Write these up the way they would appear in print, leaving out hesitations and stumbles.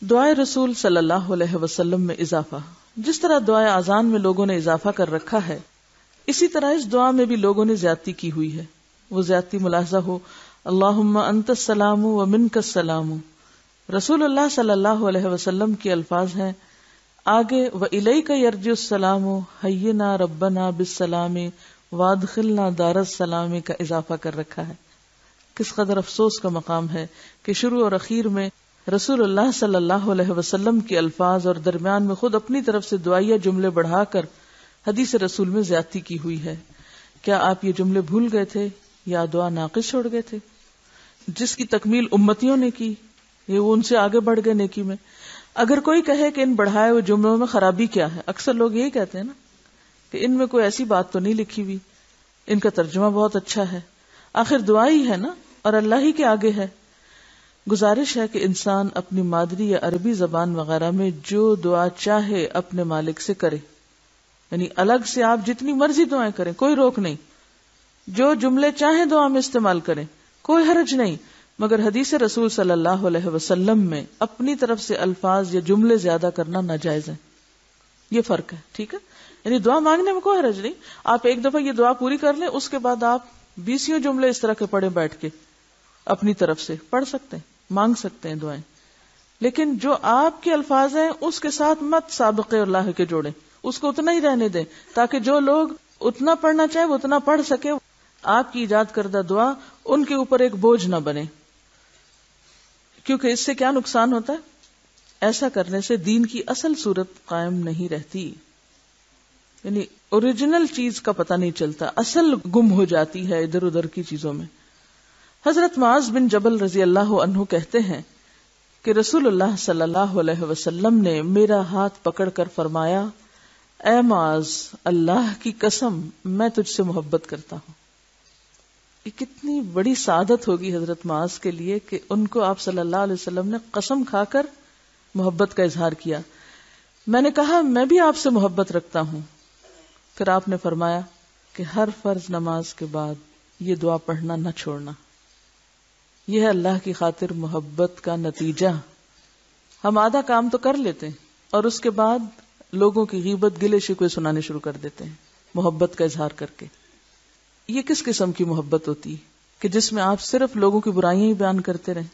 دعائے رسول صلی اللہ علیہ وسلم میں اضافہ. جس طرح دعائے اذان میں لوگوں نے اضافہ کر رکھا ہے، اسی طرح اس دعا میں بھی لوگوں نے زیادتی کی ہوئی ہے. وہ زیادتی ملاحظہ ہو، اللہم انت السلام و منک السلام. رسول اللہ صلی اللہ علیہ وسلم کے الفاظ ہیں. آگے وَإِلَيْكَ يَرْجِعُ السَّلَامُ حَيِّنَا رَبَّنَا بِالسَّلَامِ وَادْخِلْنَا دَارَ السَّلَامِ کا اضافہ کر رکھا ہے. کس قدر افسوس کا مقام ہے کہ شروع اور اخیر میں رسول اللہ صلی اللہ علیہ وسلم کے الفاظ اور درمیان میں خود اپنی طرف سے دعائیہ جملے بڑھا کر حدیث رسول میں زیادتی کی ہوئی ہے. کیا آپ یہ جملے بھول گئے تھے یا دعا ناقص چھوڑ گئے تھے؟ جس کی تکمیل امتیوں نے کی، یہ وہ ان سے آگے بڑھ گئے نیکی میں. اگر کوئی کہے کہ ان بڑھائے ہوئے جملوں میں خرابی کیا ہے، اکثر لوگ یہی کہتے ہیں نا کہ ان میں کوئی ایسی بات تو نہیں لکھی ہوئی، ان کا ترجمہ بہت اچھا ہے. آخر دعا ہی ہے نا اور اللہ ہی کے آگے ہے. گزارش ہے کہ انسان اپنی مادری یا عربی زبان وغیرہ میں جو دعا چاہے اپنے مالک سے کرے، یعنی الگ سے آپ جتنی مرضی دعائیں کریں، کوئی روک نہیں. جو جملے چاہیں دعا میں استعمال کریں، کوئی حرج نہیں. مگر حدیث رسول صلی اللہ علیہ وسلم میں اپنی طرف سے الفاظ یا جملے زیادہ کرنا ناجائز ہے. یہ فرق ہے، ٹھیک ہے؟ یعنی دعا مانگنے میں کوئی حرج نہیں. آپ ایک دفعہ یہ دعا پوری کر لیں، اس کے بعد آپ 20 جملے اس طرح کے پڑھیں، بیٹھ کے اپنی طرف سے پڑھ سکتے ہیں، مانگ سکتے ہیں دعائیں. لیکن جو آپ کے الفاظ ہیں اس کے ساتھ مت سابقے اللہ کے جوڑیں، اس کو اتنا ہی رہنے دیں تاکہ جو لوگ اتنا پڑھنا چاہیں وہ اتنا پڑھ سکے. آپ کی ایجاد کردہ دعا ان کے اوپر ایک بوجھ نہ بنے، کیونکہ اس سے کیا نقصان ہوتا ہے؟ ایسا کرنے سے دین کی اصل صورت قائم نہیں رہتی، یعنی اوریجنل چیز کا پتہ نہیں چلتا، اصل گم ہو جاتی ہے ادھر ادھر کی چیزوں میں. حضرت معاذ بن جبل رضی اللہ عنہ کہتے ہیں کہ رسول اللہ صلی اللہ علیہ وسلم نے میرا ہاتھ پکڑ کر فرمایا، اے معاذ، اللہ کی قسم میں تجھ سے محبت کرتا ہوں. یہ کتنی بڑی سعادت ہوگی حضرت معاذ کے لیے کہ ان کو آپ صلی اللہ علیہ وسلم نے قسم کھا کر محبت کا اظہار کیا. میں نے کہا میں بھی آپ سے محبت رکھتا ہوں. پھر آپ نے فرمایا کہ ہر فرض نماز کے بعد یہ دعا پڑھنا نہ چھوڑنا. یہ ہے اللہ کی خاطر محبت کا نتیجہ. ہم آدھا کام تو کر لیتے ہیں اور اس کے بعد لوگوں کی غیبت گلے شکوے سنانے شروع کر دیتے ہیں محبت کا اظہار کر کے. یہ کس قسم کی محبت ہوتی ہے کہ جس میں آپ صرف لوگوں کی برائیاں ہی بیان کرتے رہیں،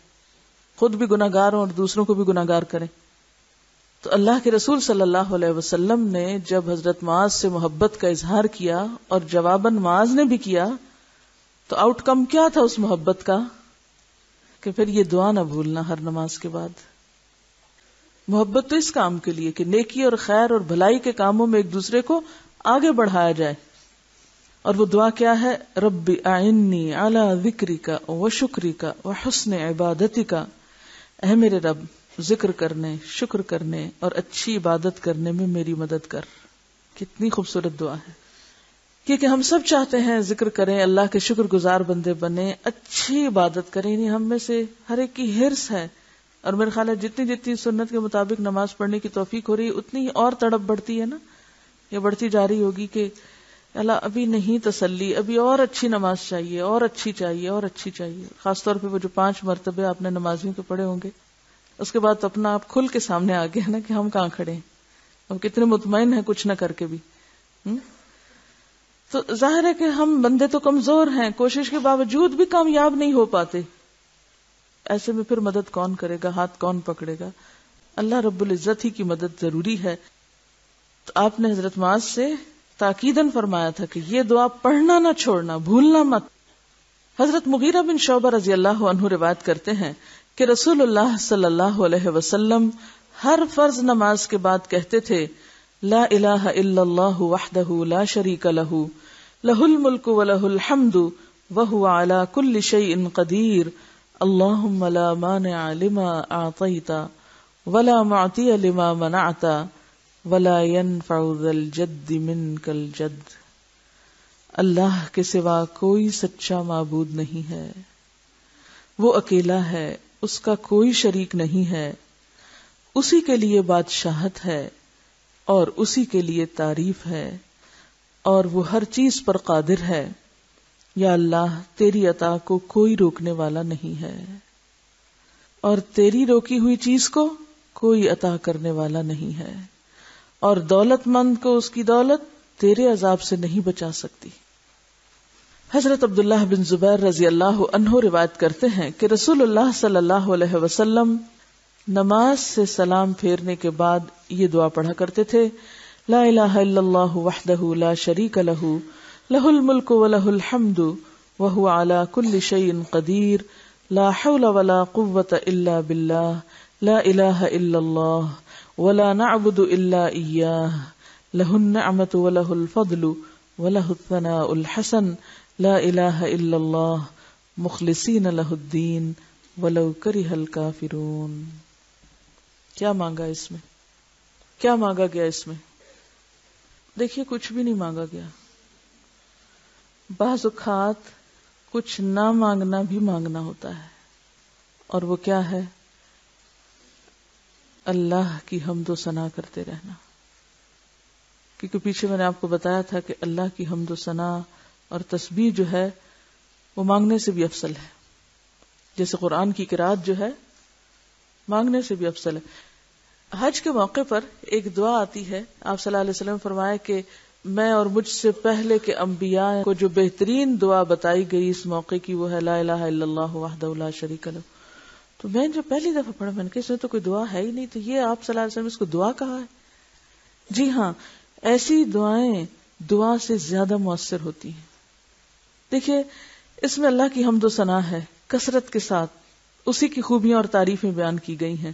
خود بھی گناہگار ہوں اور دوسروں کو بھی گناہگار کریں؟ تو اللہ کے رسول صلی اللہ علیہ وسلم نے جب حضرت معاذ سے محبت کا اظہار کیا اور جواباً معاذ نے بھی کیا تو آؤٹ کم کیا تھا اس محبت کا؟ کہ پھر یہ دعا نہ بھولنا ہر نماز کے بعد. محبت تو اس کام کے لیے کہ نیکی اور خیر اور بھلائی کے کاموں میں ایک دوسرے کو آگے بڑھایا جائے. اور وہ دعا کیا ہے؟ رب اعنی علی ذکرک و شکرک و حسن عبادتک. اے میرے رب، ذکر کرنے، شکر کرنے اور اچھی عبادت کرنے میں میری مدد کر. کتنی خوبصورت دعا ہے، کیونکہ ہم سب چاہتے ہیں ذکر کریں، اللہ کے شکر گزار بندے بنیں، اچھی عبادت کریں. یعنی ہم میں سے ہر ایک کی حرص ہے، اور میرے خیال ہے جتنی سنت کے مطابق نماز پڑھنے کی توفیق ہو رہی ہے اتنی ہی اور تڑپ بڑھتی ہے نا، یہ بڑھتی جا رہی ہوگی کہ اللہ ابھی نہیں تسلی، ابھی اور اچھی نماز چاہیے، اور اچھی چاہیے، اور اچھی چاہیے. خاص طور پہ وہ جو 5 مرتبے آپ نے نمازیوں کے پڑھے ہوں گے، اس کے بعد اپنا آپ کھل کے سامنے آ گیا نا کہ ہم کہاں کھڑے ہیں، ہم کتنے مطمئن ہیں کچھ نہ کر کے بھی. تو ظاہر ہے کہ ہم بندے تو کمزور ہیں، کوشش کے باوجود بھی کامیاب نہیں ہو پاتے. ایسے میں پھر مدد کون کرے گا، ہاتھ کون پکڑے گا؟ اللہ رب العزت ہی کی مدد ضروری ہے. تو آپ نے حضرت معاذ سے تاکیداً فرمایا تھا کہ یہ دعا پڑھنا نہ چھوڑنا، بھولنا مت. حضرت مغیرہ بن شعبہ رضی اللہ عنہ روایت کرتے ہیں کہ رسول اللہ صلی اللہ علیہ وسلم ہر فرض نماز کے بعد کہتے تھے، لا الہ الا اللہ وحدہ لا شریک لہ، لہ الملک ولہ الحمد وہو علی کل شیء قدیر، اللہم لا مانع لما اعطیت ولا معطی لما منعت ولا ينفع ذا الجد منک الجد. اللہ کے سوا کوئی سچا معبود نہیں ہے، وہ اکیلا ہے، اس کا کوئی شریک نہیں ہے، اسی کے لیے بادشاہت ہے اور اسی کے لیے تعریف ہے، اور وہ ہر چیز پر قادر ہے. یا اللہ، تیری عطا کو کوئی روکنے والا نہیں ہے اور تیری روکی ہوئی چیز کو کوئی عطا کرنے والا نہیں ہے، اور دولت مند کو اس کی دولت تیرے عذاب سے نہیں بچا سکتی۔ حضرت عبداللہ بن زبیر رضی اللہ عنہ روایت کرتے ہیں کہ رسول اللہ صلی اللہ علیہ وسلم نماز سے سلام پھیرنے کے بعد یہ دعا پڑھا کرتے تھے، لا الہ الا اللہ وحدہ لا شریک لہ لہ الملک ولہ الحمد وہو علی کل شیء قدیر لا حول ولا قوة الا باللہ لا الہ الا اللہ ولا نعبد الا ایاہ لہ النعمۃ ولہ الفضل ولہ الثناء الحسن لا الہ الا اللہ مخلصین لہ الدین ولو کرہ الکافرون۔ کیا مانگا اس میں؟ کیا مانگا گیا اس میں؟ دیکھیے کچھ بھی نہیں مانگا گیا۔ بعض اوقات کچھ نہ مانگنا بھی مانگنا ہوتا ہے، اور وہ کیا ہے؟ اللہ کی حمد و ثنا کرتے رہنا۔ کیونکہ پیچھے میں نے آپ کو بتایا تھا کہ اللہ کی حمد و ثنا اور تسبیح جو ہے وہ مانگنے سے بھی افضل ہے، جیسے قرآن کی قرات جو ہے مانگنے سے بھی افضل ہے۔ حج کے موقع پر ایک دعا آتی ہے، آپ صلی اللہ علیہ وسلم فرمایا کہ میں اور مجھ سے پہلے کے انبیاء کو جو بہترین دعا بتائی گئی اس موقع کی وہ ہے لا الہ الا اللہ وحدہ لا شریک لہ۔ تو میں جو پہلی دفعہ پڑھا میں نے کہا اس میں تو کوئی دعا ہے ہی نہیں، تو یہ آپ صلی اللہ علیہ وسلم اس کو دعا کہا ہے؟ جی ہاں، ایسی دعائیں دعا سے زیادہ مؤثر ہوتی ہیں۔ دیکھیے اس میں اللہ کی حمد و ثنا ہے، کثرت کے ساتھ اسی کی خوبیاں اور تعریفیں بیان کی گئی ہیں،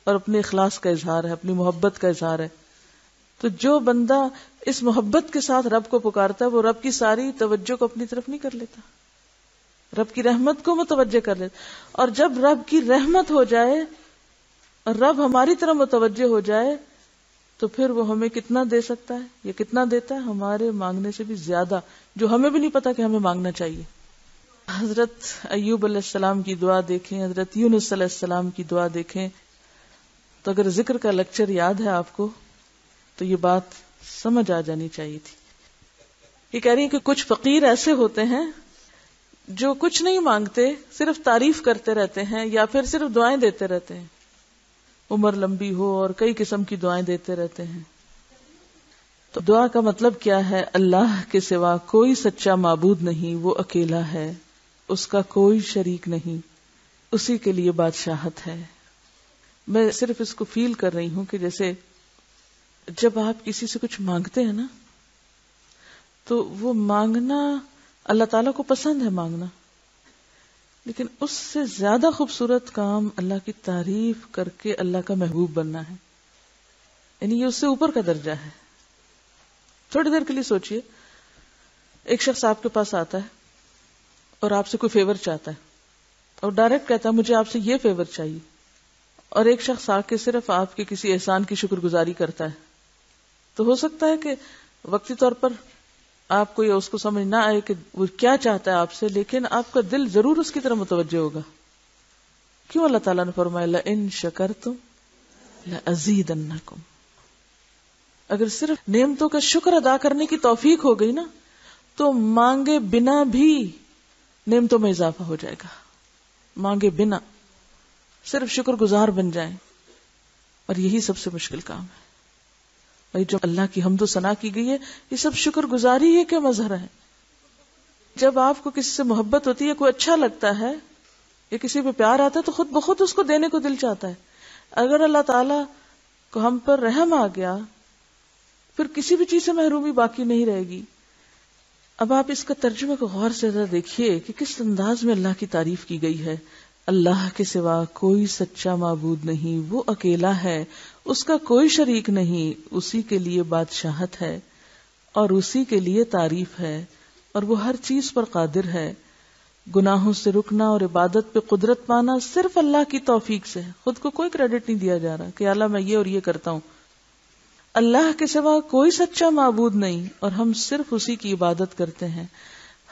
اور اپنے اخلاص کا اظہار ہے، اپنی محبت کا اظہار ہے۔ تو جو بندہ اس محبت کے ساتھ رب کو پکارتا ہے وہ رب کی ساری توجہ کو اپنی طرف نہیں کر لیتا، رب کی رحمت کو متوجہ کر لیتا۔ اور جب رب کی رحمت ہو جائے اور رب ہماری طرف متوجہ ہو جائے تو پھر وہ ہمیں کتنا دے سکتا ہے، یا کتنا دیتا ہے؟ ہمارے مانگنے سے بھی زیادہ، جو ہمیں بھی نہیں پتا کہ ہمیں مانگنا چاہیے۔ حضرت ایوب علیہ السلام کی دعا دیکھیں، حضرت یونس علیہ السلام کی دعا دیکھیں، تو اگر ذکر کا لیکچر یاد ہے آپ کو تو یہ بات سمجھ آ جانی چاہیے تھی۔ یہ کہہ رہی ہیں کہ کچھ فقیر ایسے ہوتے ہیں جو کچھ نہیں مانگتے، صرف تعریف کرتے رہتے ہیں یا پھر صرف دعائیں دیتے رہتے ہیں، عمر لمبی ہو اور کئی قسم کی دعائیں دیتے رہتے ہیں۔ تو دعا کا مطلب کیا ہے؟ اللہ کے سوا کوئی سچا معبود نہیں، وہ اکیلا ہے، اس کا کوئی شریک نہیں، اسی کے لیے بادشاہت ہے۔ میں صرف اس کو فیل کر رہی ہوں کہ جیسے جب آپ کسی سے کچھ مانگتے ہیں نا تو وہ مانگنا اللہ تعالیٰ کو پسند ہے مانگنا، لیکن اس سے زیادہ خوبصورت کام اللہ کی تعریف کر کے اللہ کا محبوب بننا ہے، یعنی یہ اس سے اوپر کا درجہ ہے۔ تھوڑی دیر کے لیے سوچئے، ایک شخص آپ کے پاس آتا ہے اور آپ سے کوئی فیور چاہتا ہے اور ڈائریکٹ کہتا ہے مجھے آپ سے یہ فیور چاہیے، اور ایک شخص آ کے صرف آپ کے کسی احسان کی شکر گزاری کرتا ہے، تو ہو سکتا ہے کہ وقتی طور پر آپ کو یا اس کو سمجھ نہ آئے کہ وہ کیا چاہتا ہے آپ سے، لیکن آپ کا دل ضرور اس کی طرف متوجہ ہوگا۔ کیوں اللہ تعالیٰ نے فرمایا لئن شکرتم لأزیدنکم؟ اگر صرف نعمتوں کا شکر ادا کرنے کی توفیق ہو گئی نا تو مانگے بنا بھی نعمتوں میں اضافہ ہو جائے گا۔ مانگے بنا صرف شکر گزار بن جائیں، اور یہی سب سے مشکل کام ہے۔ بھائی جو اللہ کی حمد و ثنا کی گئی ہے یہ سب شکر گزاری ہے کہ مظہر ہے۔ جب آپ کو کسی سے محبت ہوتی ہے، کوئی اچھا لگتا ہے یا کسی پہ پیار آتا ہے تو خود بخود اس کو دینے کو دل چاہتا ہے۔ اگر اللہ تعالیٰ کو ہم پر رحم آ گیا پھر کسی بھی چیز سے محرومی باقی نہیں رہے گی۔ اب آپ اس کا ترجمے کو غور سے ذرا دیکھیے کہ کس انداز میں اللہ کی تعریف کی گئی ہے۔ اللہ کے سوا کوئی سچا معبود نہیں، وہ اکیلا ہے، اس کا کوئی شریک نہیں، اسی کے لیے بادشاہت ہے اور اسی کے لیے تعریف ہے، اور وہ ہر چیز پر قادر ہے۔ گناہوں سے رکنا اور عبادت پہ قدرت پانا صرف اللہ کی توفیق سے ہے، خود کو کوئی کریڈٹ نہیں دیا جا رہا کہ اللہ میں یہ اور یہ کرتا ہوں۔ اللہ کے سوا کوئی سچا معبود نہیں اور ہم صرف اسی کی عبادت کرتے ہیں۔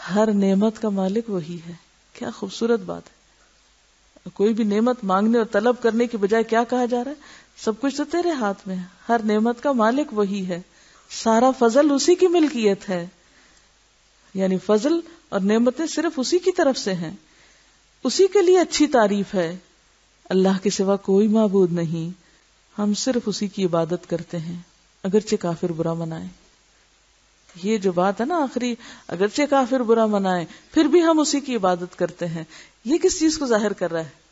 ہر نعمت کا مالک وہی ہے۔ کیا خوبصورت بات ہے۔ کوئی بھی نعمت مانگنے اور طلب کرنے کی بجائے کیا کہا جا رہا ہے؟ سب کچھ تو تیرے ہاتھ میں ہے، ہر نعمت کا مالک وہی ہے، سارا فضل اسی کی ملکیت ہے، یعنی فضل اور نعمتیں صرف اسی کی طرف سے ہیں، اسی کے لیے اچھی تعریف ہے۔ اللہ کے سوا کوئی معبود نہیں، ہم صرف اسی کی عبادت کرتے ہیں اگرچہ کافر برا منائے. یہ جو بات ہے نا آخری، اگرچہ کافر برا منائے پھر بھی ہم اسی کی عبادت کرتے ہیں، یہ کس چیز کو ظاہر کر رہا ہے؟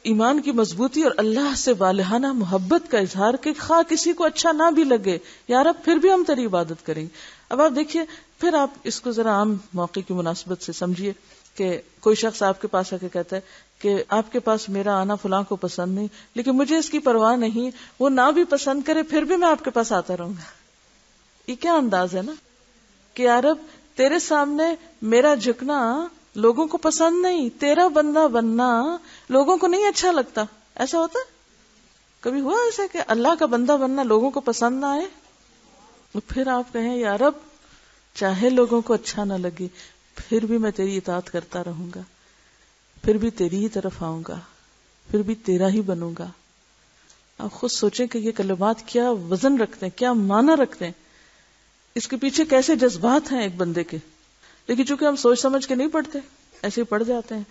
ایمان کی مضبوطی اور اللہ سے والہانہ محبت کا اظہار کہ خواہ کسی کو اچھا نہ بھی لگے یار اب پھر بھی ہم تیری عبادت کریں گے. اب آپ دیکھیے، پھر آپ اس کو ذرا عام موقع کی مناسبت سے سمجھیے کہ کوئی شخص آپ کے پاس آ کے کہتا ہے کہ آپ کے پاس میرا آنا فلاں کو پسند نہیں، لیکن مجھے اس کی پرواہ نہیں، وہ نہ بھی پسند کرے پھر بھی میں آپ کے پاس آتا رہوں گا. یہ کیا انداز ہے نا کہ یار اب تیرے سامنے میرا جھکنا لوگوں کو پسند نہیں، تیرا بندہ بننا لوگوں کو نہیں اچھا لگتا. ایسا ہوتا ہے؟ کبھی ہوا ایسا کہ اللہ کا بندہ بننا لوگوں کو پسند نہ آئے؟ پھر آپ کہیں یا رب چاہے لوگوں کو اچھا نہ لگے پھر بھی میں تیری اطاعت کرتا رہوں گا، پھر بھی تیری ہی طرف آؤں گا، پھر بھی تیرا ہی بنوں گا. آپ خود سوچیں کہ یہ کلمات کیا وزن رکھتے ہیں، کیا معنی رکھتے ہیں، اس کے پیچھے کیسے جذبات ہیں ایک بندے کے. لیکن چونکہ ہم سوچ سمجھ کے نہیں پڑھتے، ایسے ہی پڑھ جاتے ہیں.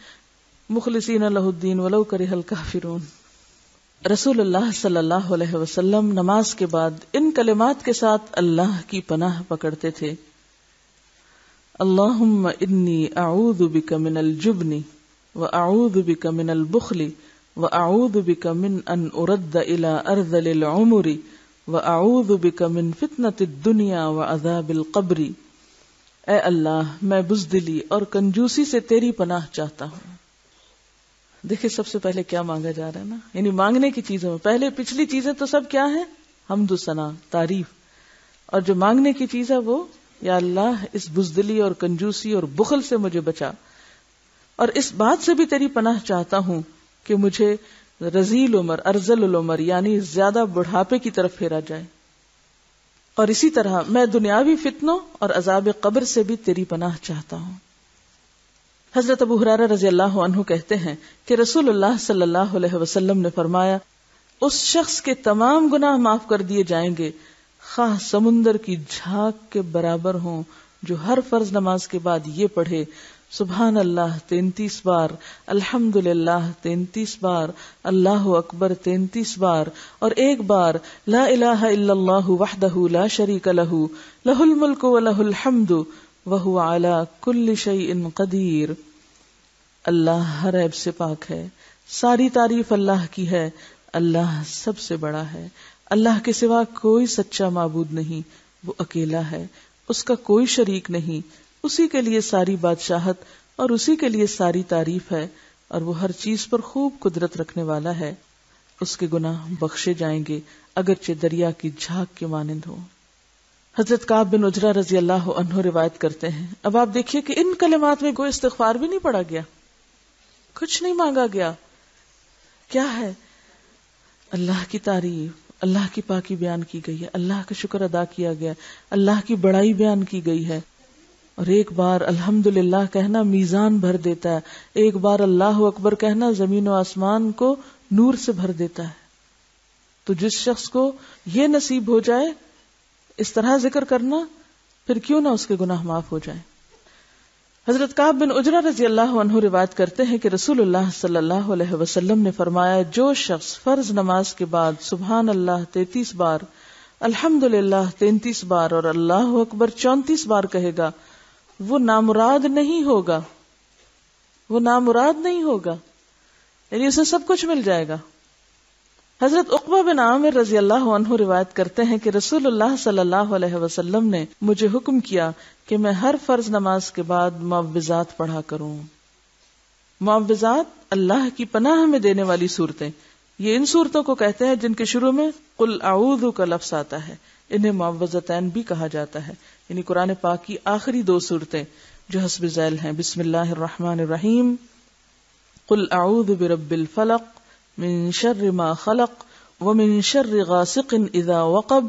مخلصین لہ الدین ولو کرہ الکافرون. رسول اللہ صلی اللہ علیہ وسلم نماز کے بعد ان کلمات کے ساتھ اللہ کی پناہ پکڑتے تھے. اللہم انی اعوذ بک من الجبن واعوذ بک من البخل واعوذ بک من ان ارد الى ارذل العمر واعوذ بک من فتنۃ الدنیا وعذاب القبر. اے اللہ میں بزدلی اور کنجوسی سے تیری پناہ چاہتا ہوں. دیکھیں سب سے پہلے کیا مانگا جا رہا ہے نا، یعنی مانگنے کی چیزوں میں پہلے پچھلی چیزیں تو سب کیا ہیں؟ حمد و ثنا، تعریف. اور جو مانگنے کی چیز ہے وہ یا اللہ اس بزدلی اور کنجوسی اور بخل سے مجھے بچا، اور اس بات سے بھی تیری پناہ چاہتا ہوں کہ مجھے رذیل عمر، ارذل العمر یعنی زیادہ بڑھاپے کی طرف پھیرا جائے. اور اسی طرح میں دنیاوی فتنوں اور عذاب قبر سے بھی تیری پناہ چاہتا ہوں. حضرت ابو ہریرہ رضی اللہ عنہ کہتے ہیں کہ رسول اللہ صلی اللہ علیہ وسلم نے فرمایا، اس شخص کے تمام گناہ معاف کر دیے جائیں گے خواہ سمندر کی جھاگ کے برابر ہوں، جو ہر فرض نماز کے بعد یہ پڑھے سبحان اللہ 33 بار، الحمدللہ 33 بار، اللہ اکبر 33 بار، اور ایک بار لا الہ الا اللہ وحدہ لا شریک لہ لہ الملک ولہ الحمد وہو علی کل شیء قدیر. اللہ ہر عیب سے پاک ہے، ساری تعریف اللہ کی ہے، اللہ سب سے بڑا ہے، اللہ کے سوا کوئی سچا معبود نہیں، وہ اکیلا ہے، اس کا کوئی شریک نہیں، اسی کے لیے ساری بادشاہت اور اسی کے لیے ساری تعریف ہے، اور وہ ہر چیز پر خوب قدرت رکھنے والا ہے. اس کے گناہ بخشے جائیں گے اگرچہ دریا کی جھاگ کے مانند ہو. حضرت کعب بن عجرہ رضی اللہ عنہ روایت کرتے ہیں، اب آپ دیکھیے کہ ان کلمات میں کوئی استغفار بھی نہیں پڑھا گیا، کچھ نہیں مانگا گیا. کیا ہے؟ اللہ کی تعریف، اللہ کی پاکی بیان کی گئی ہے، اللہ کا شکر ادا کیا گیا، اللہ کی بڑائی بیان کی گئی ہے. اور ایک بار الحمدللہ کہنا میزان بھر دیتا ہے، ایک بار اللہ اکبر کہنا زمین و آسمان کو نور سے بھر دیتا ہے. تو جس شخص کو یہ نصیب ہو جائے اس طرح ذکر کرنا، پھر کیوں نہ اس کے گناہ معاف ہو جائیں. حضرت کعب بن عجرہ رضی اللہ عنہ روایت کرتے ہیں کہ رسول اللہ صلی اللہ علیہ وسلم نے فرمایا، جو شخص فرض نماز کے بعد سبحان اللہ 33 بار، الحمدللہ 33 بار اور اللہ اکبر 34 بار کہے گا، وہ نامراد نہیں ہوگا، وہ نامراد نہیں ہوگا، یعنی اسے سب کچھ مل جائے گا. حضرت عقبہ بن عامر رضی اللہ عنہ روایت کرتے ہیں کہ رسول اللہ صلی اللہ علیہ وسلم نے مجھے حکم کیا کہ میں ہر فرض نماز کے بعد معوذات پڑھا کروں. معوذات اللہ کی پناہ میں دینے والی صورتیں، یہ ان صورتوں کو کہتے ہیں جن کے شروع میں قل اعوذ کا لفظ آتا ہے، انہیں معوذتین بھی کہا جاتا ہے. یعنی قرآن پاک کی آخری 2 صورتیں جو حسب ذیل ہیں، بسم اللہ الرحمن الرحیم، قل اعوذ برب الفلق من شر ما خلق ومن شر غاسق اذا وقب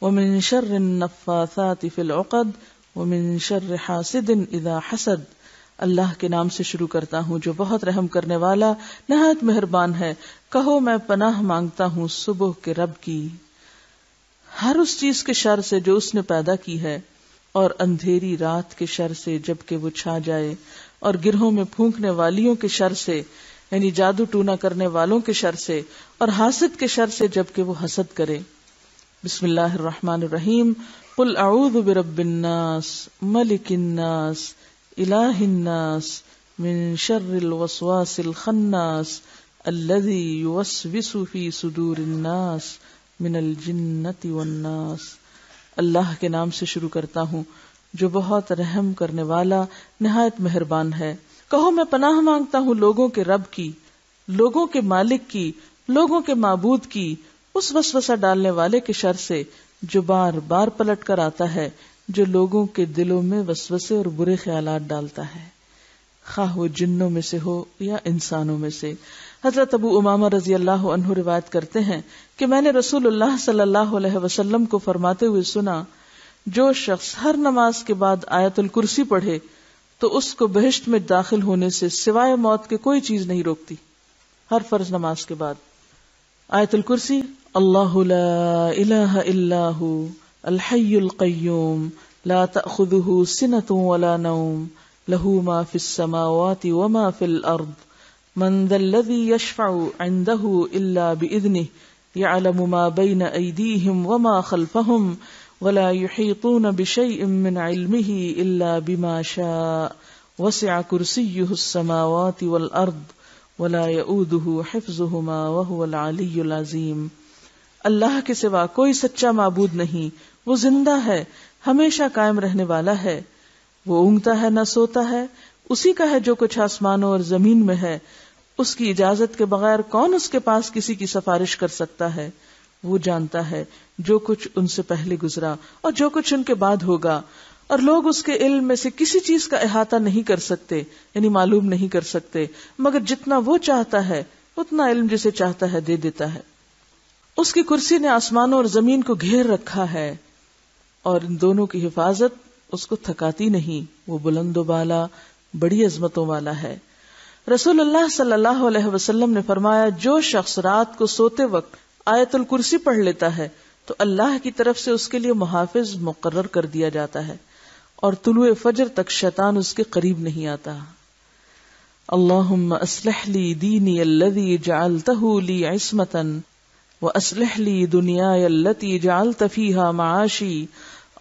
ومن شر النفاثات في العقد ومن شر حاسد اذا حسد. اللہ کے نام سے شروع کرتا ہوں جو بہت رحم کرنے والا نہایت مہربان ہے. کہو میں پناہ مانگتا ہوں صبح کے رب کی، ہر اس چیز کے شر سے جو اس نے پیدا کی ہے، اور اندھیری رات کے شر سے جب کہ وہ چھا جائے، اور گرہوں میں پھونکنے والیوں کے شر سے یعنی جادو ٹونا کرنے والوں کے شر سے اور حاسد کے شر سے جبکہ وہ حسد کرے۔ بسم اللہ الرحمن الرحیم، قل اعوذ برب الناس ملک الناس الہ الناس من شر الوسواس الخناس الذی یوسوس فی صدور الناس من الجنۃ والناس۔ اللہ کے نام سے شروع کرتا ہوں جو بہت رحم کرنے والا نہایت مہربان ہے۔ کہو میں پناہ مانگتا ہوں لوگوں کے رب کی، لوگوں کے مالک کی، لوگوں کے معبود کی، اس وسوسہ ڈالنے والے کے شر سے جو بار بار پلٹ کر آتا ہے، جو لوگوں کے دلوں میں وسوسے اور برے خیالات ڈالتا ہے، خواہ وہ جنوں میں سے ہو یا انسانوں میں سے۔ حضرت ابو امامہ رضی اللہ عنہ روایت کرتے ہیں کہ میں نے رسول اللہ صلی اللہ علیہ وسلم کو فرماتے ہوئے سنا، جو شخص ہر نماز کے بعد آیت الکرسی پڑھے تو اس کو بہشت میں داخل ہونے سے سوائے موت کے کوئی چیز نہیں روکتی۔ ہر فرض نماز کے بعد آیت الکرسی، اللہ لا الہ الا ہو الحی القیوم لا تأخذہ سنۃ ولا نوم لہ ما فی السماوات وما فی الارض من ذا الذی یشفع عندہ الا بإذنہ یعلم ما بین ایدیہم وما خلفہم ولا يحيطون بشيء من علمه إلا بما شاء وسع كرسيه السماوات والأرض ولا يؤوده حفظهما وهو العلي العظيم۔ اللہ کے سوا کوئی سچا معبود نہیں، وہ زندہ ہے، ہمیشہ قائم رہنے والا ہے، وہ اونگتا ہے نہ سوتا ہے، اسی کا ہے جو کچھ آسمانوں اور زمین میں ہے، اس کی اجازت کے بغیر کون اس کے پاس کسی کی سفارش کر سکتا ہے؟ وہ جانتا ہے جو کچھ ان سے پہلے گزرا اور جو کچھ ان کے بعد ہوگا، اور لوگ اس کے علم میں سے کسی چیز کا احاطہ نہیں کر سکتے، یعنی معلوم نہیں کر سکتے، مگر جتنا وہ چاہتا ہے اتنا علم جسے چاہتا ہے دے دیتا ہے۔ اس کی کرسی نے آسمانوں اور زمین کو گھیر رکھا ہے، اور ان دونوں کی حفاظت اس کو تھکاتی نہیں، وہ بلند و بالا بڑی عظمتوں والا ہے۔ رسول اللہ صلی اللہ علیہ وسلم نے فرمایا، جو شخص رات کو سوتے وقت آیت الکرسی پڑھ لیتا ہے تو اللہ کی طرف سے اس کے لیے محافظ مقرر کر دیا جاتا ہے، اور طلوع فجر تک شیطان اس کے قریب نہیں آتا۔ اللہم اصلح لی دینی الذی جعلتہ لی عصمتا واصلح لی دنیای التي جعلت فیہا معاشی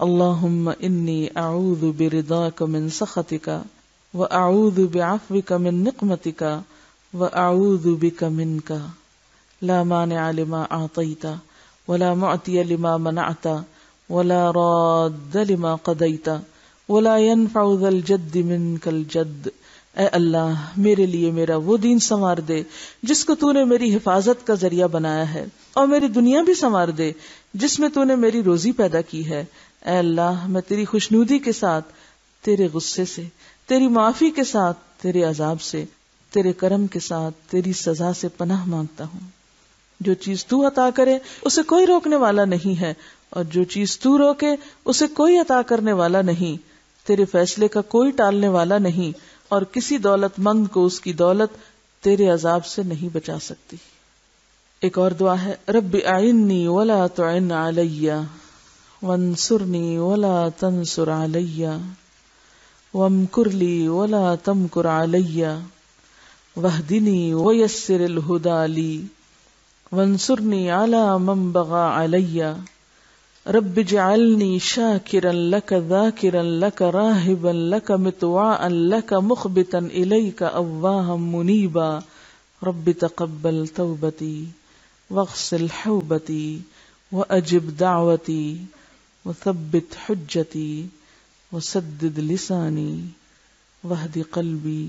اللہم انی اعوذ برضاک من سخطک واعوذ بعفوک من نقمتک واعوذ بک منک لا مانع لما اعطیت ولا معطی لما منعت ولا راد لما قضیت ولا ينفع ذا الجد منک الجد۔ اے اللہ میرے لیے میرا وہ دین سنوار دے جس کو تو نے میری حفاظت کا ذریعہ بنایا ہے، اور میری دنیا بھی سنوار دے جس میں تو نے میری روزی پیدا کی ہے۔ اے اللہ میں تیری خوشنودی کے ساتھ تیرے غصے سے، تیری معافی کے ساتھ تیرے عذاب سے، تیرے کرم کے ساتھ تیری سزا سے پناہ مانگتا ہوں۔ جو چیز تو عطا کرے اسے کوئی روکنے والا نہیں ہے، اور جو چیز تو روکے اسے کوئی عطا کرنے والا نہیں، تیرے فیصلے کا کوئی ٹالنے والا نہیں، اور کسی دولت مند کو اس کی دولت تیرے عذاب سے نہیں بچا سکتی۔ ایک اور دعا ہے، رب اعنی ولا تعن علی وانصرنی ولا تنصر علی وامکر لی ولا تمکر علی واہدنی ویسر الہدی لی وانصرنی علی من بغى علی رب اجعلنی شاکرا لک ذاکرا لک راہبا لک مطواعا لک مخبتا الیک اواہا منیبا رب تقبل توبتی واغسل حوبتی واجب دعوتی وثبت حجتی وسدد لسانی واہد قلبی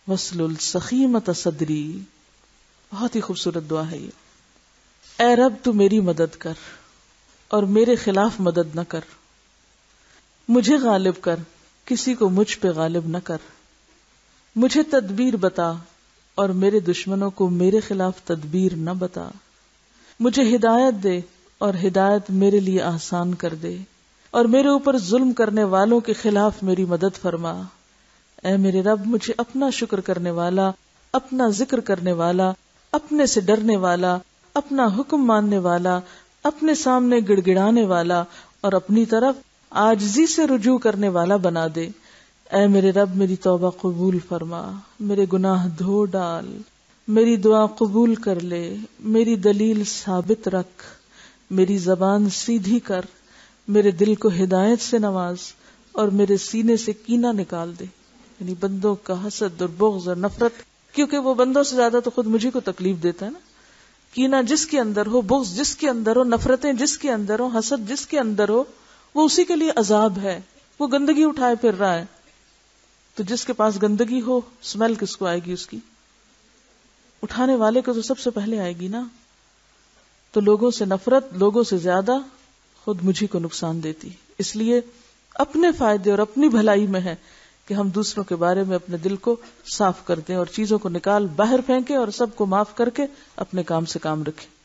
واسلل سخیمۃ صدری۔ بہت ہی خوبصورت دعا ہے یہ۔ اے رب تو میری مدد کر اور میرے خلاف مدد نہ کر، مجھے غالب کر، کسی کو مجھ پہ غالب نہ کر، مجھے تدبیر بتا اور میرے دشمنوں کو میرے خلاف تدبیر نہ بتا، مجھے ہدایت دے اور ہدایت میرے لیے آسان کر دے، اور میرے اوپر ظلم کرنے والوں کے خلاف میری مدد فرما۔ اے میرے رب مجھے اپنا شکر کرنے والا، اپنا ذکر کرنے والا، اپنے سے ڈرنے والا، اپنا حکم ماننے والا، اپنے سامنے گڑ گڑانے والا اور اپنی طرف عاجزی سے رجوع کرنے والا بنا دے۔ اے میرے رب میری توبہ قبول فرما، میرے گناہ دھو ڈال، میری دعا قبول کر لے، میری دلیل ثابت رکھ، میری زبان سیدھی کر، میرے دل کو ہدایت سے نواز، اور میرے سینے سے کینہ نکال دے. یعنی بندوں کا حسد اور بغض اور نفرت، کیونکہ وہ بندوں سے زیادہ تو خود مجھے کو تکلیف دیتا ہے نا. کینہ جس کے اندر ہو، بغض جس کے اندر ہو، نفرتیں جس کے اندر ہو، حسد جس کے اندر ہو، وہ اسی کے لیے عذاب ہے. وہ گندگی اٹھائے پھر رہا ہے. تو جس کے پاس گندگی ہو، اسمیل کس کو آئے گی اس کی؟ اٹھانے والے کو تو سب سے پہلے آئے گی نا. تو لوگوں سے نفرت لوگوں سے زیادہ خود مجھے کو نقصان دیتی. اس لیے اپنے فائدے اور اپنی بھلائی میں ہے کہ ہم دوسروں کے بارے میں اپنے دل کو صاف کر دیں اور چیزوں کو نکال باہر پھینکیں اور سب کو معاف کر کے اپنے کام سے کام رکھیں.